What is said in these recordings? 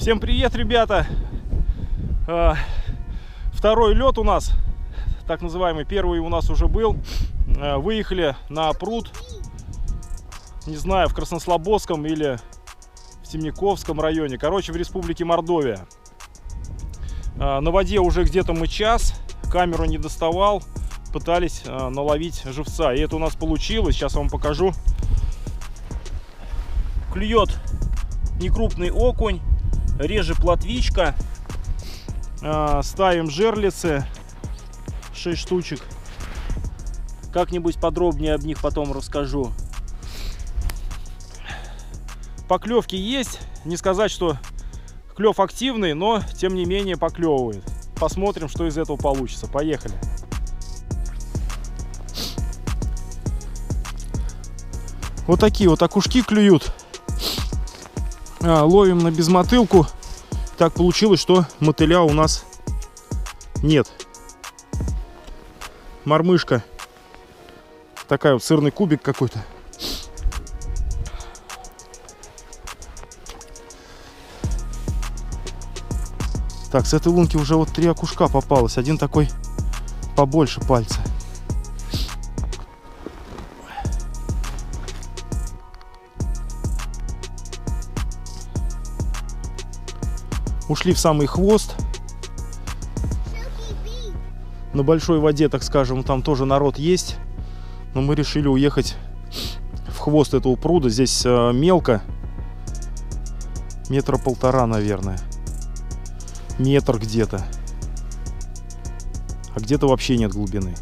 Всем привет, ребята! Второй лед у нас, так называемый, первый у нас уже был. Выехали на пруд, не знаю, в Краснослободском или в Темниковском районе, короче, в республике Мордовия. На воде уже где-то мы час, камеру не доставал, пытались наловить живца, и это у нас получилось. Сейчас вам покажу. Клюет некрупный окунь, реже плотвичка. Ставим жерлицы 6 штучек. Как-нибудь подробнее об них потом расскажу. Поклевки есть, не сказать, что клев активный, но тем не менее поклевывает. Посмотрим, что из этого получится. Поехали. Вот такие вот окушки клюют. Ловим на безмотылку. Так получилось, что мотыля у нас нет. Мормышка. Такая вот, сырный кубик какой-то. Так, с этой лунки уже вот 3 окушка попалось. Один такой побольше пальца. Ушли в самый хвост. На большой воде, так скажем, там тоже народ есть. Но мы решили уехать в хвост этого пруда. Здесь мелко. 1,5 метра, наверное. Метр где-то. А где-то вообще нет глубины.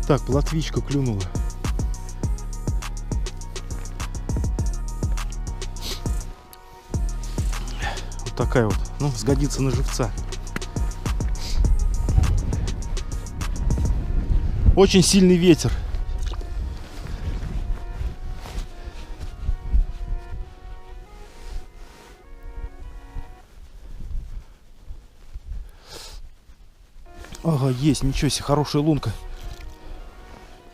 Так, плотвичка клюнула. Такая вот, ну, сгодится на живца. Очень сильный ветер. Ага, есть, ничего себе, хорошая лунка.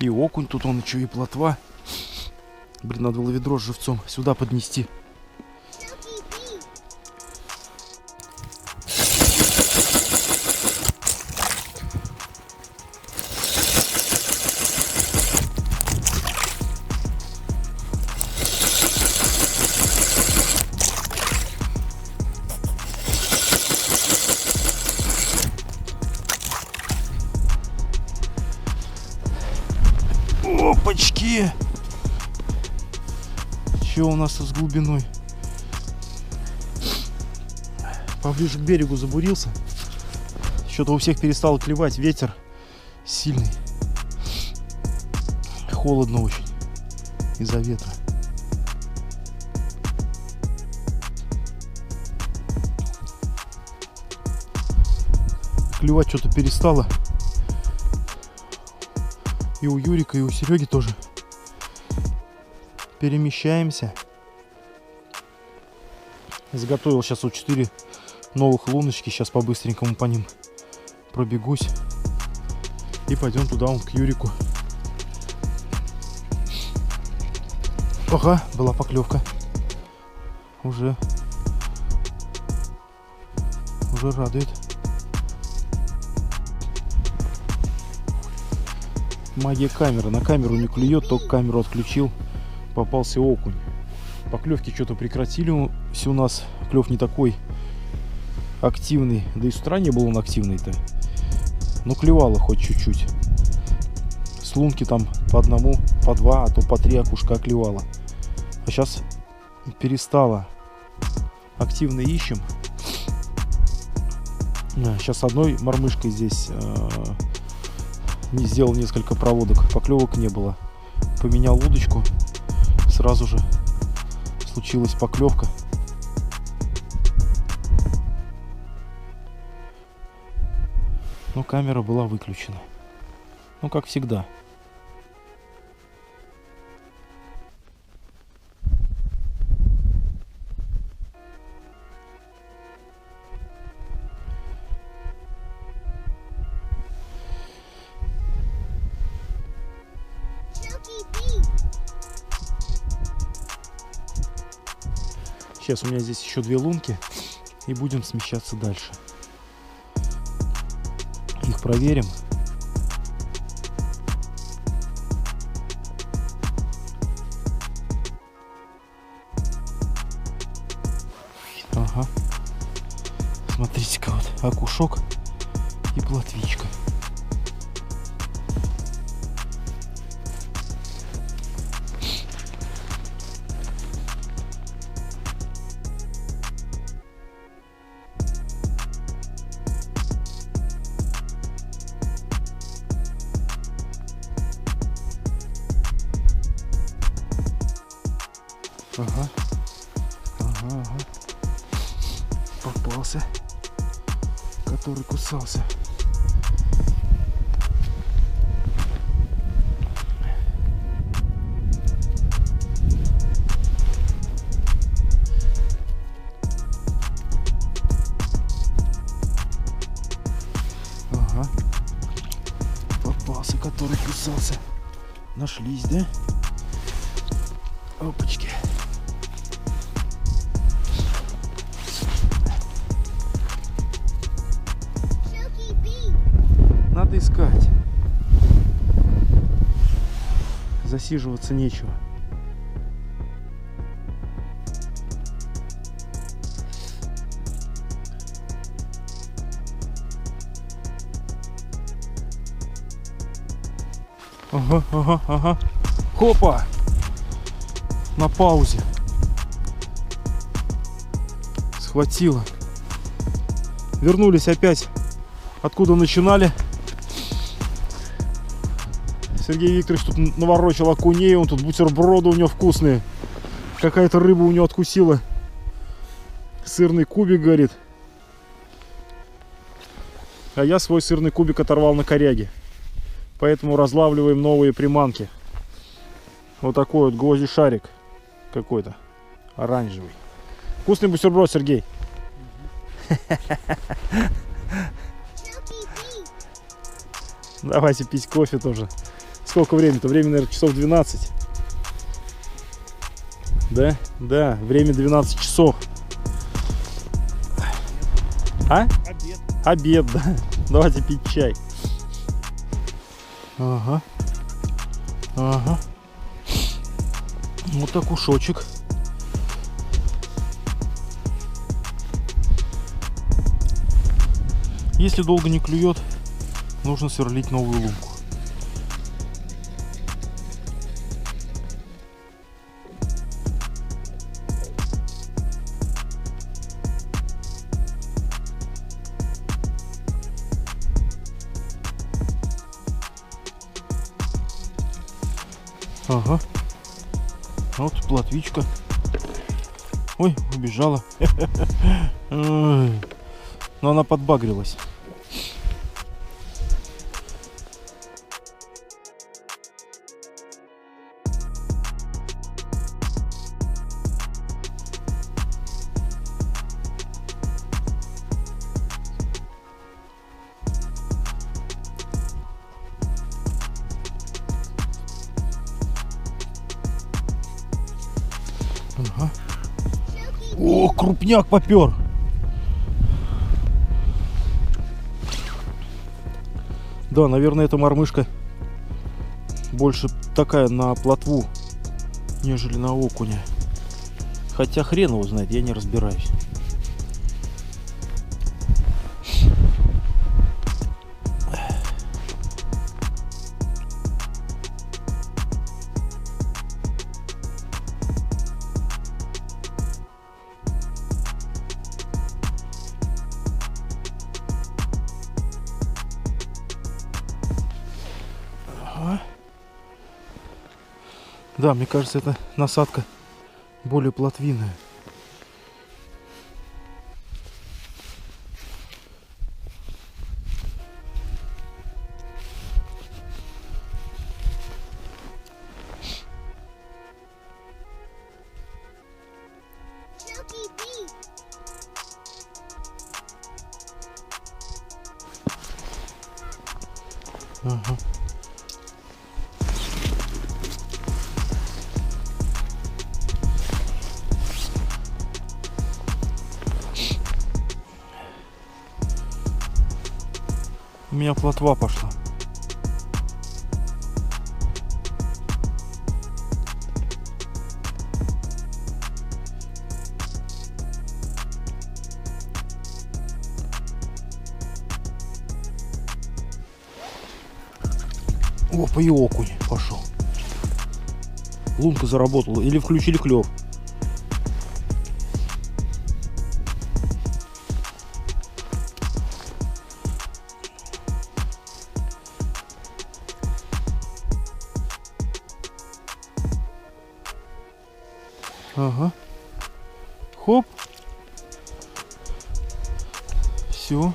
И окунь тут он, еще и плотва. Блин, надо было ведро с живцом сюда поднести. Опачки! Что у нас с глубиной? Поближе к берегу забурился. Что-то у всех перестало клевать. Ветер сильный. Холодно очень из-за ветра. Клевать что-то перестало. И у Юрика, и у Сереги тоже. Перемещаемся. Заготовил сейчас вот 4 новых луночки. Сейчас по-быстренькому по ним пробегусь. И пойдем туда, вон, к Юрику. Ага, была поклевка. Уже радует. Магия камеры. На камеру не клюет, только камеру отключил. Попался окунь. Поклевки что-то прекратились у нас. Клев не такой активный. Да и с утра не был он активный-то. Но клевало хоть чуть-чуть. С лунки там по одному, по 2, а то по 3 окушка клевало. А сейчас перестало. Активно ищем. Сейчас одной мормышкой здесь не сделал несколько проводок, поклевок не было. Поменял удочку, сразу же случилась поклевка. Но камера была выключена. Ну, как всегда. Сейчас у меня здесь еще 2 лунки. И будем смещаться дальше. Их проверим. Ага. Смотрите-ка, вот окушок и плотвичка. Ага. Ага. Попался, который кусался. Ага. Попался, который кусался. Нашлись, да? Опачки. Надо искать. Засиживаться нечего. Ага. Хопа! На паузе. Схватило. Вернулись опять, откуда начинали. Сергей Викторович тут наворочил окуней, он тут бутерброды у него вкусные. Какая-то рыба у него откусила. Сырный кубик, говорит. А я свой сырный кубик оторвал на коряге. Поэтому разлавливаем новые приманки. Вот такой вот гвозди-шарик какой-то оранжевый. Вкусный бутерброд, Сергей. Давайте пить кофе тоже. Сколько времени-то? Время, наверное, часов 12. Да? Да, время 12 часов. А? Обед. Обед, да. Давайте пить чай. Ага. Вот так ушочек. Если долго не клюет, нужно сверлить новую лунку. Ага. Вот плотвичка. Ой, убежала. Но она подбагрилась. Ага. О, крупняк попер. Да, наверное, эта мормышка больше такая на плотву, нежели на окуня. Хотя хрен его знает, я не разбираюсь. Да, мне кажется, эта насадка более плотвинная. Ага. меня плотва пошла. Опа, и окунь пошел. Лунка заработала. Или включили клев. Ага. Хоп. Все.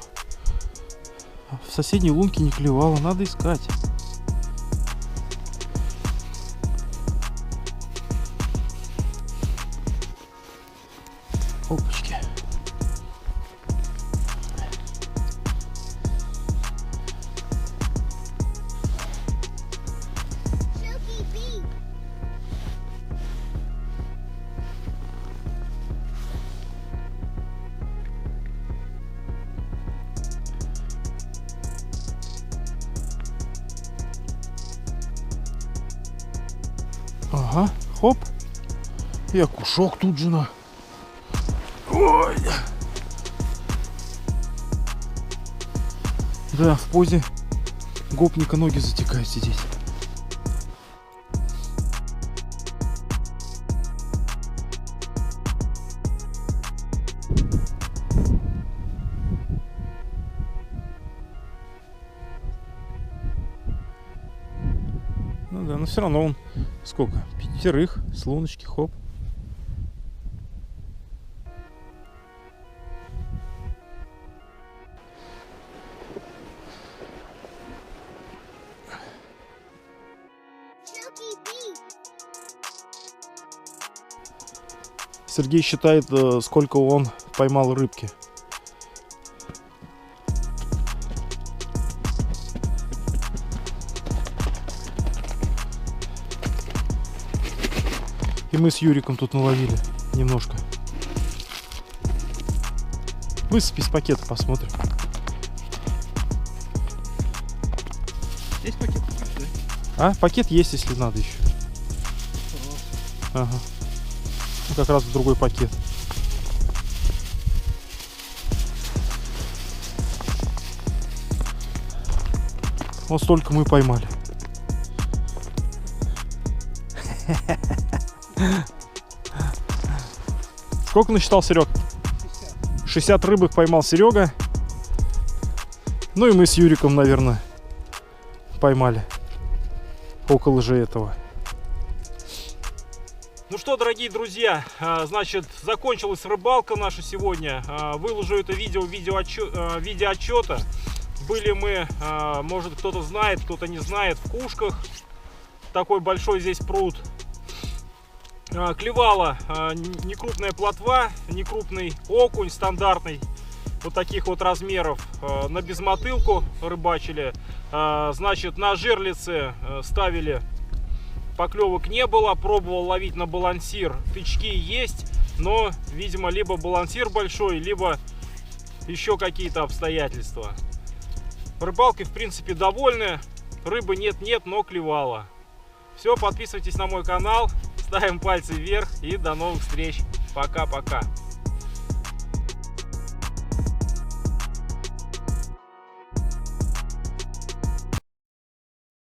В соседней лунке не клевало. Надо искать. Опачки. Ага, хоп. И окушок тут же на. Ой. Да, в позе гопника ноги затекают сидеть. Ну да, но все равно он сколько? 5 с луночки, хоп. Сергей считает, сколько он поймал рыбки. И мы с Юриком тут наловили немножко. Высыпь из пакета, посмотрим. Есть пакет? Да? А, пакет есть, если надо еще. Ага. Ну, как раз в другой пакет. Вот столько мы поймали. Сколько насчитал Серег? 60 рыбок поймал Серега. Ну и мы с Юриком, наверное, поймали около же этого. Ну что, дорогие друзья, значит, закончилась рыбалка наша сегодня. Выложу это видео в виде отчета. Были мы, может, кто-то знает, кто-то не знает, в Кушках. Такой большой здесь пруд. Клевала некрупная плотва, некрупный окунь стандартный, вот таких вот размеров. На безмотылку рыбачили. Значит, на жерлице ставили, поклевок не было. Пробовал ловить на балансир, тычки есть, но, видимо, либо балансир большой, либо еще какие-то обстоятельства. Рыбалкой, в принципе, довольны. Рыбы нет-нет, но клевала. Все, подписывайтесь на мой канал, ставим пальцы вверх и до новых встреч. Пока-пока.